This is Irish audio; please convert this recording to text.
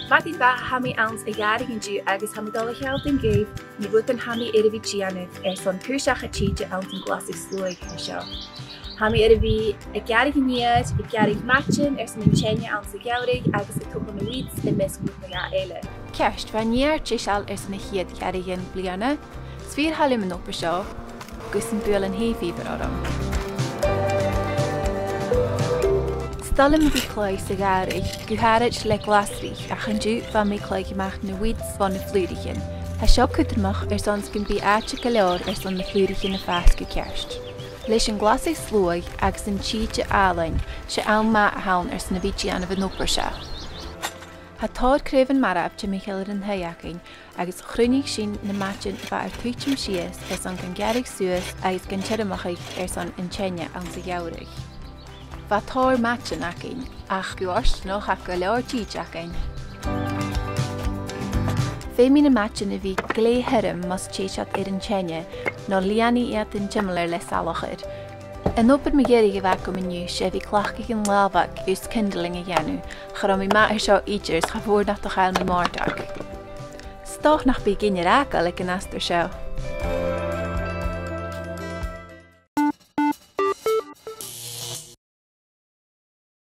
Mati ba hami ans agarig in ju agus hami dèiligeadh den gave, ni bud an hami irvi gianif son púrseach a tíide ans an glasig slúig seo. Hami irvi agarig in iad, agarig matchin son inchéine ans agarig agus a tuppa na weeds in misgrúpa ga eile. Kerst van níar trísal son a chiad garigin bliana, svír halim an opper seo, gus an buil an héfíber adam. Stallim bhí chlóig sa garig, guharid le glasrich a chanjú van mé chlóig imeach na weeds van na flúrichin. Ha seo cutarmach sons gyn bí áte go leor son na flúrichin na fás go kerst. Leis an glasig slúig agus an tíide álain se alma a haun son na bhí an an opper se. Ha tád craven marab te Michael an hayakin agus chrunig sin na matchin va tuichim sias son gan garig suas agus gan tiramachig son inchéine an sa gaurig. Va táir matchin akin, ach guars noch a go leor tíide akin. Fé na matchin a bhí glé hirim mas téisiat an chéine nó liani iad an jimler le salachir. An opad me géirig a bhac go miniu sé bhí clachig an lábhag ús kindling a dhéanú, chur mi ma seo íders cha bhór nach do chail na mórdag. Stoch nach bí ginne ráca le an astar seo.